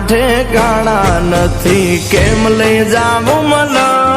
ઠેકાણા નથી કેમ લઈ જાવું મલક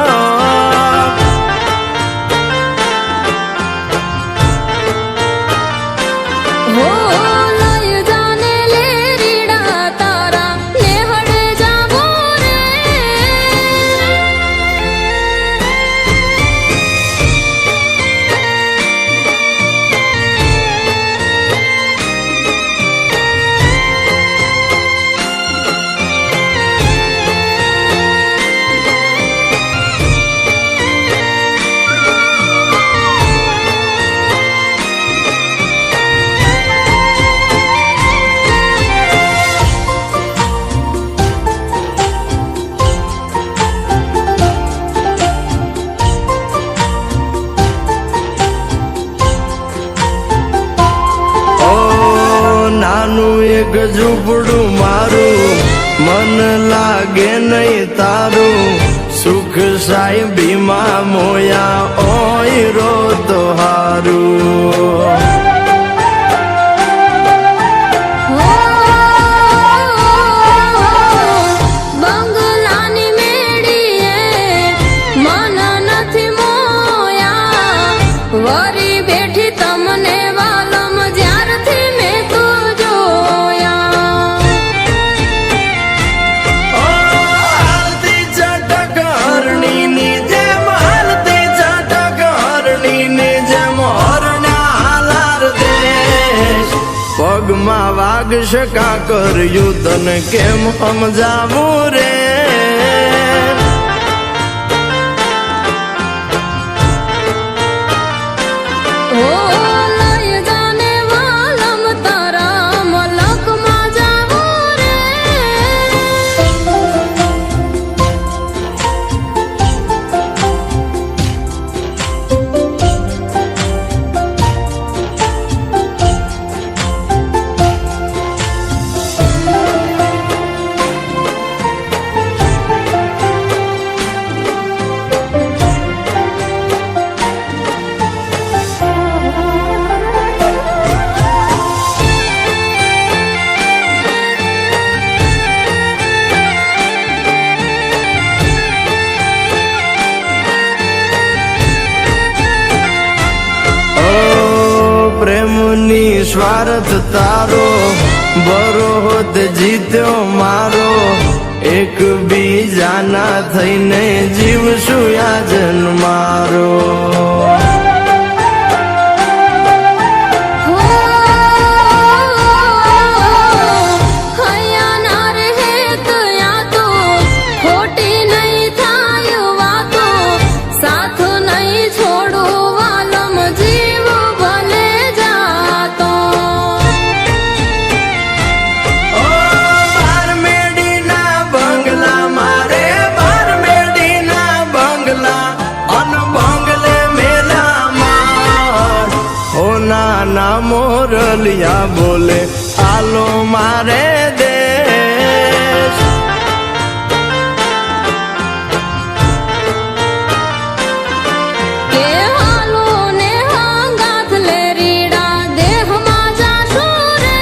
એક ઝૂંપડું મારું મન લાગે નહીં તારું સુખ સાહેબીમાં મોયા ઓય રો તો હારું પગમાં વાગશે કાકર તને કેમ સમજાવું રે પ્રેમની સ્વાર્થ તારો બરોત જીત્યો મારો એક બીજાના થઈને જીવશું યાજન મારો ના મોરલિયા બોલે આલો મારે દેશ કે હાલો ને હાંગાથ લે રીડા દેહમાં જાશો રે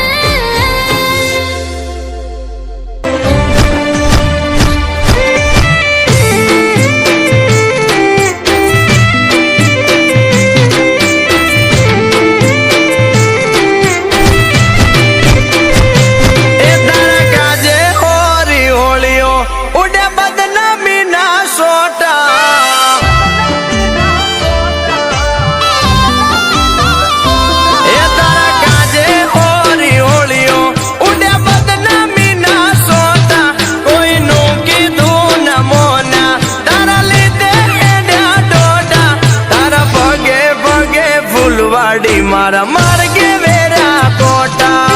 મારા માર્ગે વેરા કોટા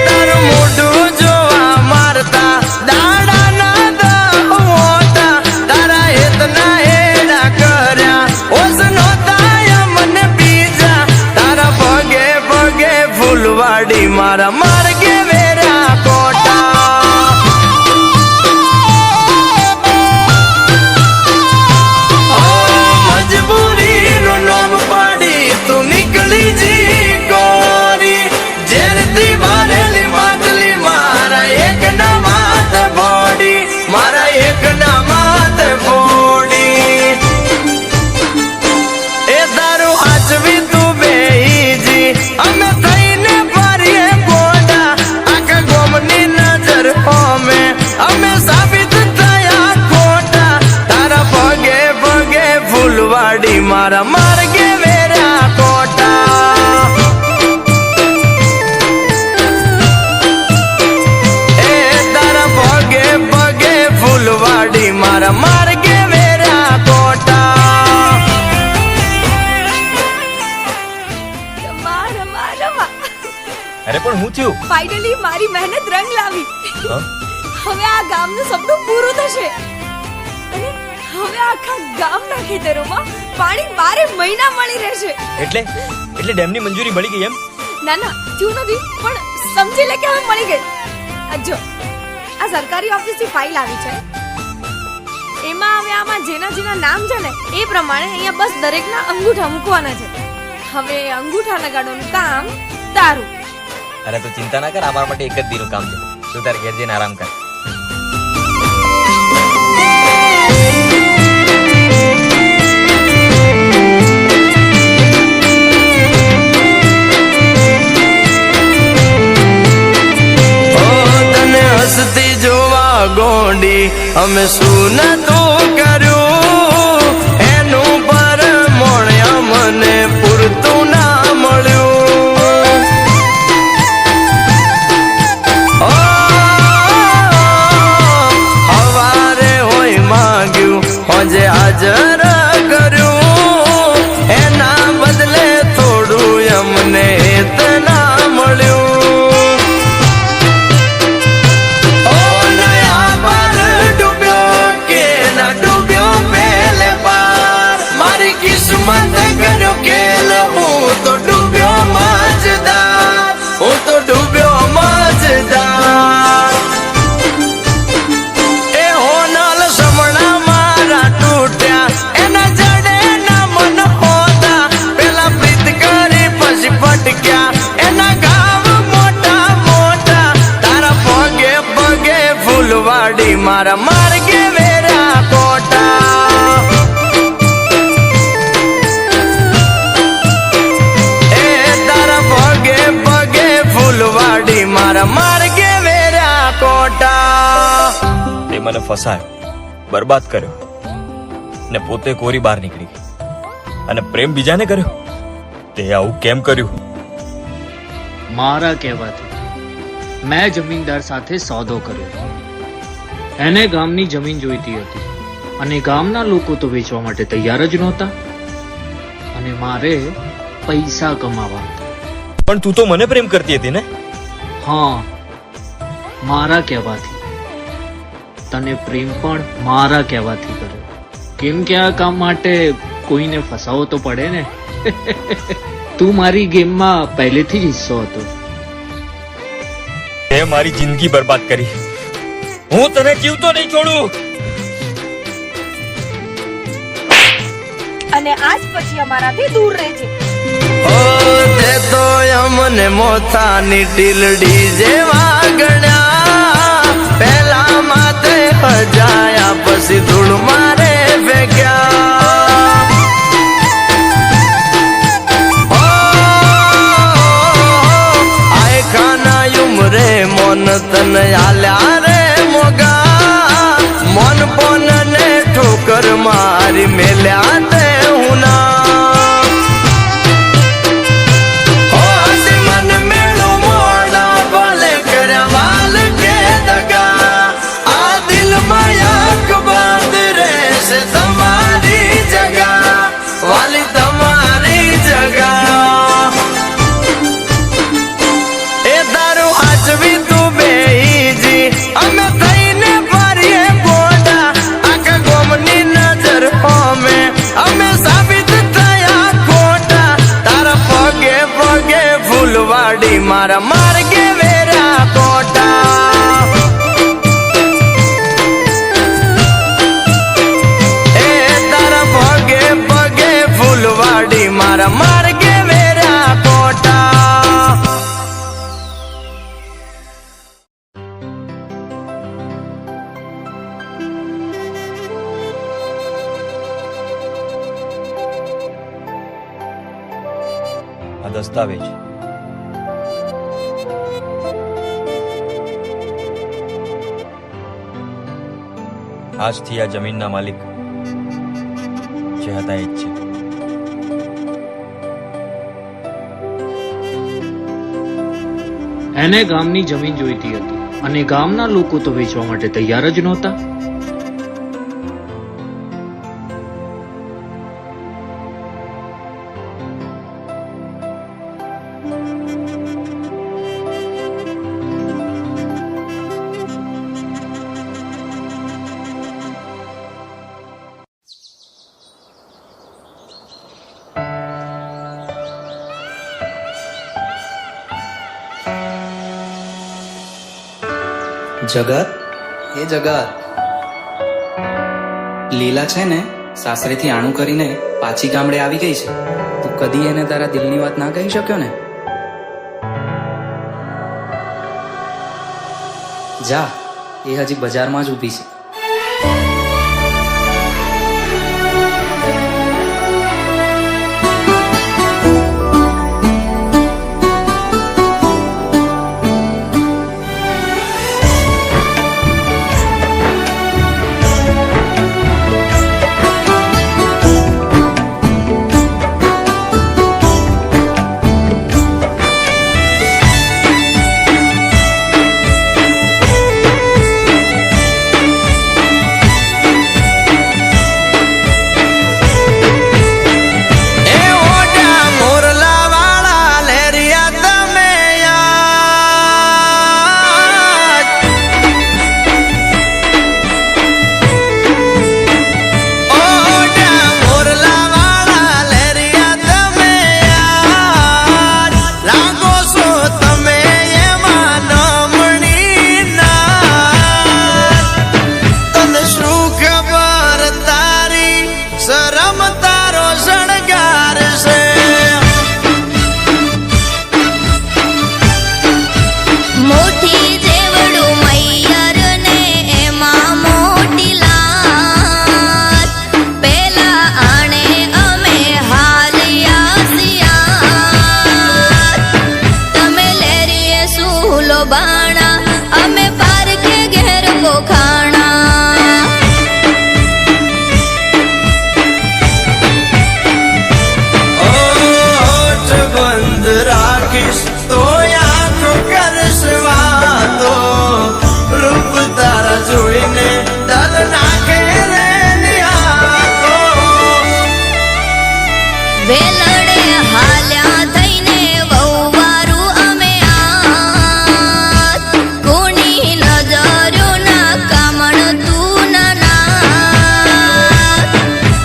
તારું મોઢું જોવા મારતા દાડા ના દહોતા તારા હેતના એડા કર્યા ઓસ નોતા મને બીજા તારા પગે પગે ફૂલવાડી મારા માર્ગે વેરા કોટા મજબૂરી મારા માર્ગે વેર્યા કોટા એ તારા પગે પગે ફૂલવાડી મારા માર્ગે વેર્યા કોટા અરે પણ હું થયું ફાઇનલી મારી મહેનત રંગ લાવી. હા? હવે આ ગામનું સપનું પૂરું થશે અને હવે આખા ગામના ખેતરોમાં પાણી 12 મહિના મળી રહેશે. એટલે ડેમની મંજૂરી મળી ગઈ એમ? ના ના થયું નથી પણ સમજી લે કે હવે મળી ગઈ. આ જો આ સરકારી ઓફિસથી ફાઇલ આવી છે. એમાં હવે આમાં જેના જેના નામ છે ને એ પ્રમાણે અહીંયા બસ દરેકના અંગૂઠા મૂકવાના છે. હવે અંગૂઠા લગાડવાનું કામ તારું. અરે તું ચિંતા ના કર, અમારા માટે એક જ દીનું કામ છે. તું તારે ઘેર જઈને આરામ કર. હસતી જોવા ગોંડી અમે શું નતું કર્યું એનું પર મોણ્યા મને પૂરતું ના મળ્યું. ઓ, હવારે હોય માંગ્યું હોજે હાજર કર્યું એના બદલે થોડું અમને એતના મળ્યું. કિસ્મત કર્યો કેલ હું તો ડૂબ્યો મજદાર, હું તો ડૂબ્યો મજદાર. એ હોનલ સમણા મારા તૂટ્યા એના જડે ના મન હોતા પેલા પ્રીત કરી પછી ભટક્યા એના ગામ મોટા મોટા તારા પગે પગે ફૂલવાડી મારા માર્ગે વેર્યા કોટા ફૂલવાડી મારા માર્ગે વેર્યા કોટા. તે મને ફસાયો, બરબાદ કર્યો ને પોતે કોરી બહાર નીકળી ગઈ અને પ્રેમ બીજાને કર્યો. તે આવું કેમ કર્યું? મારા કહેવાથી મેં જમીનદાર સાથે સોદો કર્યો. એને ગામની જમીન જોઈતી હતી અને ગામના લોકો તો વેચવા માટે તૈયાર જ નહોતા અને મારે પૈસા કમાવા હતા. પણ તું તો મને પ્રેમ કરતી હતી ને? હા, મારા કહેવાથી. તને પ્રેમ પણ મારા કહેવાથી કર્યો. કેમ કે આ કામ માટે કોઈને ફસાવો તો પડે ને. તું મારી ગેમમાં પહેલેથી જ હિસ્સો હતો. તે મારી જિંદગી બરબાદ કરી. હું તને જીવતો નહીં છોડું. અને આજ પછી અમારાથી દૂર રહેજે. ઓ તે તો અમને મોથાની ટીલડી જેવા ગણ્યા પેલા માથે હજાયા પછી ધૂળ મારે ફેંક્યા. ઓ આય ખાના ઉમરે મોન તન આલ્યા રે મોગા મોન પોન ને ઠોકર મારી મેલ્યા તે હું ના. તમારી જગા વાલી તમારી જગા એ તારું હાચવી તું બેહીજી અમે થઈને ફરીએ ગોડા આખા ગોમની નજર હોમે અમે સાબિત થયા ખોટા તારા પગે પગે ફૂલવાડી મારા માર્ગે વેર્યા કોટા. ફૂલવાડી મારા માર્ગે વેર્યા કોટા. આ દસ્તાવેજ આજથી આ જમીનના માલિક જે હતા એ જ છે. એને ગામની જમીન જોઈતી હતી અને ગામના લોકો તો વેચવા માટે તૈયાર જ નહોતા. જગત, એ જગત, લીલા છે ને સાસરેથી આણું કરીને પાછી ગામડે આવી ગઈ છે. તું કદી એને તારા દિલની વાત ના કહી શક્યો ને? જા, એ હજી બજારમાં જ ઊભી છે. એ ઓઢા મોરલા વાળા લેરિયા તમે યાદ. ઓઢા મોરલા વાળા લેરિયા તમે યાદ. લાગો છો તમે એમાં નમણી નાથ. તને શું ખબર તારી શરમ તારો શણગાર છે. મોટી જેવડું મૈયર ને એમાં મોટી લાત. પેલા આણે અમે હાલ્યા સિયાત. તમે લેરીએ સૂલો બાણા, અમે પારખે ઘેર પોખાણા. ઓઠ બંધ રાખીશ તો આંખો કરીશ વાતો. રૂપ તારા જોઈને તલ નાખે રે નિહાતો. વેલણે હાલ્યા થઈને વહુવારું અમે આત. કોની નજરોના કામણ તું નાનાત.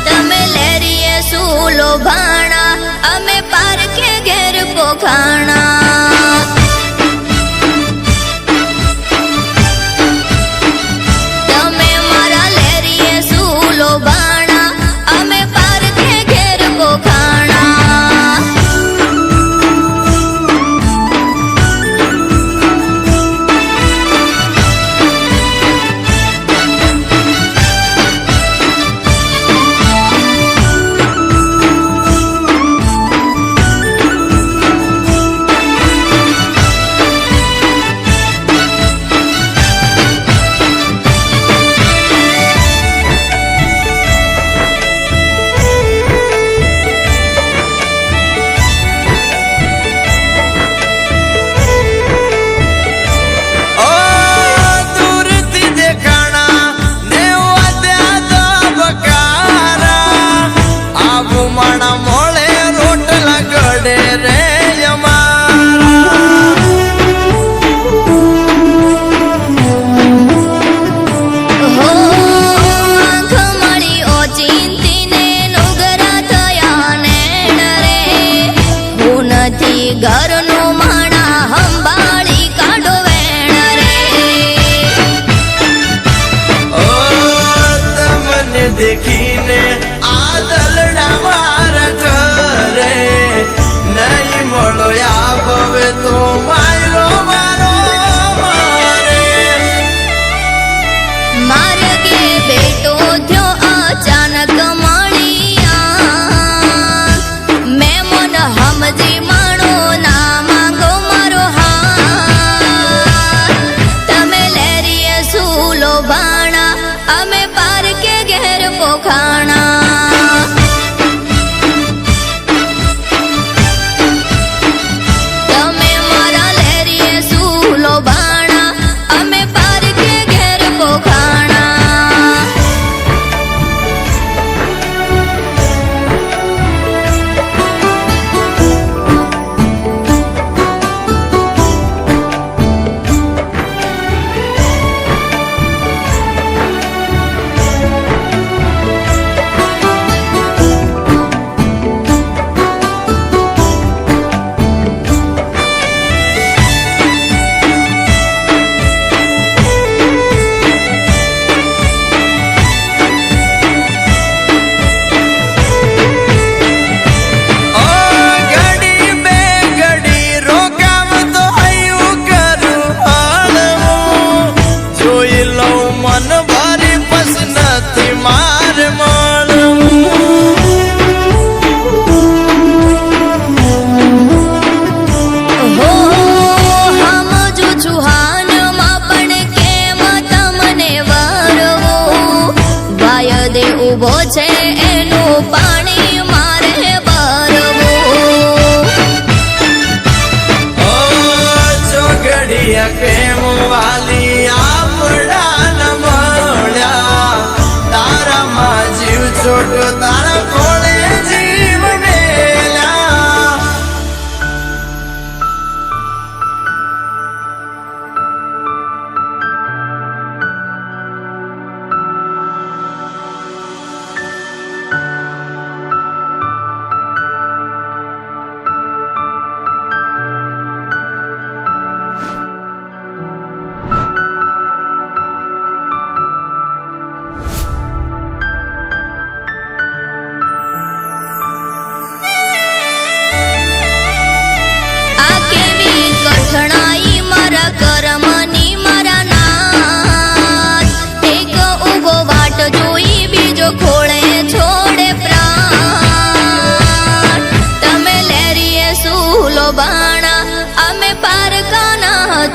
તમે લેરીએ સૂલો ભાણા, અમે પારખે ઘેર પોખાણા. તમે મારા લેરીએ સૂલો ભાણા, અમે પારખે ઘેર પોખાણા.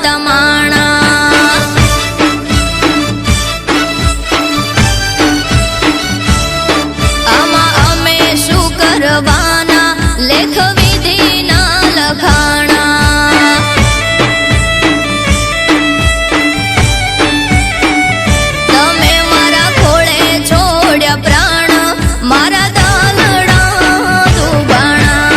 તમાણા આમાં અમે શું કરવાના લેખ વિધિના લખાણા તમે મારા ખોળે છોડ્યા પ્રાણ મારા દાલડા દુબાણા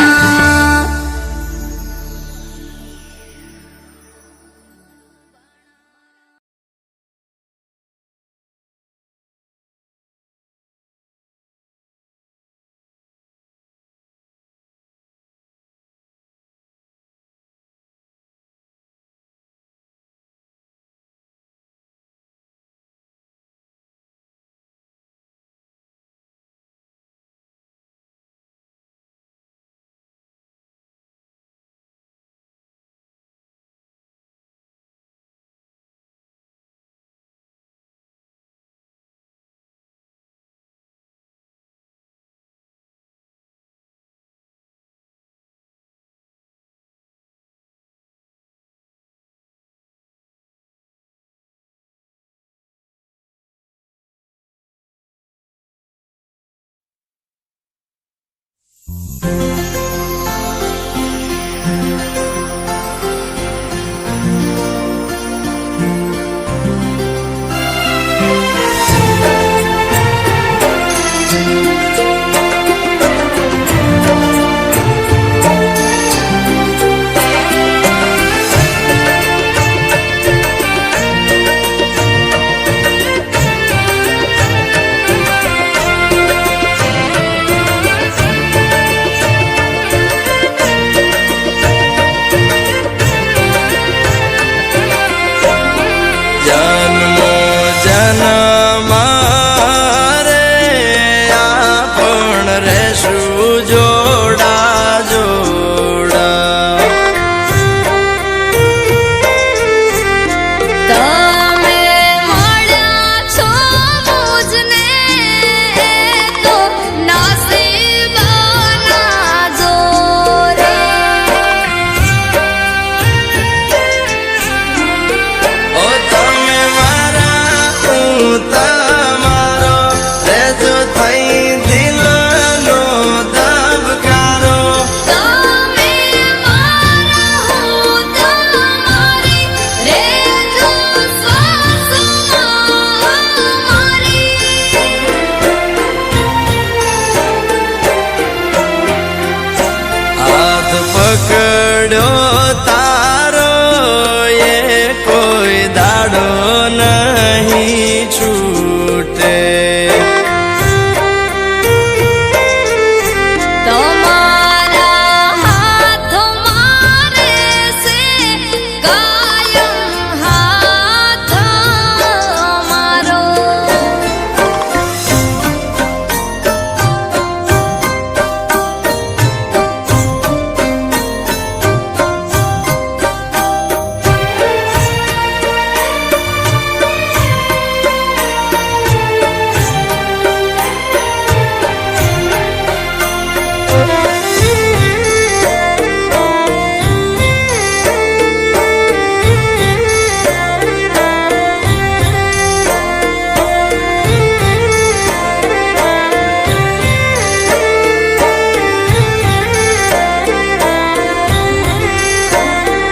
જન્મો જન્મારે આપણ રહેશું જોડા જોડા તમે મળ્યા છો મુજને તો નસીબના જોરે ઓ તમે મારા હું તમારો રહેજો થઈ દિલનો ધબકારો તમે મારા હું તમારી રેજો શ્વાસમાં મારી હાથ પકડ્યો તારો એ કોઈ દાડો નહીં છૂટે તમારા હાથ મારે છે કાયમ હાથ મારો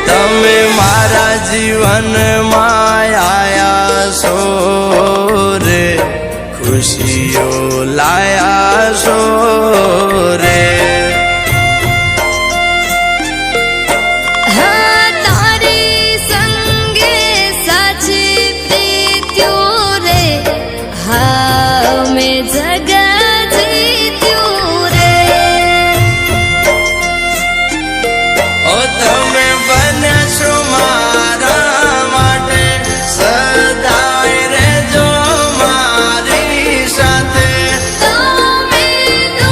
તમે મારા જીવનમાં આયા છો રે ખુશીઓ લાયા છો રે હા તારી સંગે સાચી પ્રીત્યું રે હા મેં જગ જીત્યું રે ઓ તમે બનશો મારા માટે સદાય રહેજો મારી સાથે તમે દો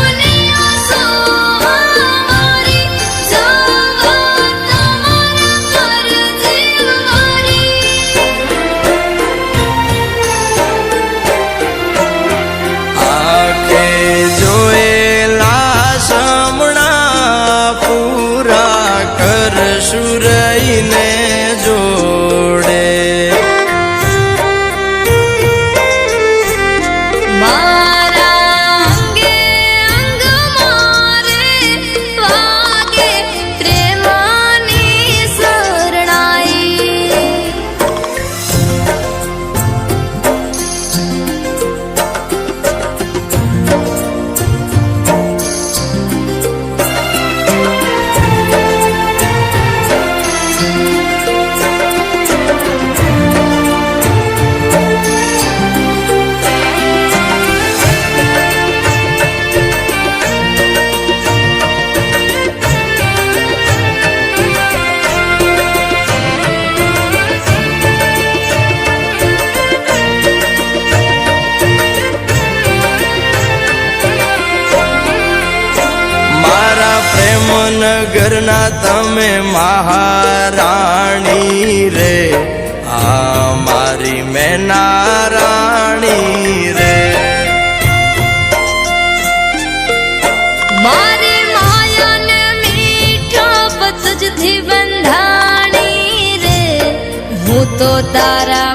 નગરના તમે મહારાણી રે, આ મારી મેના રાણી રે. મારી માયાને મીઠા પતજથી બંધાણી રે, હું તો તારા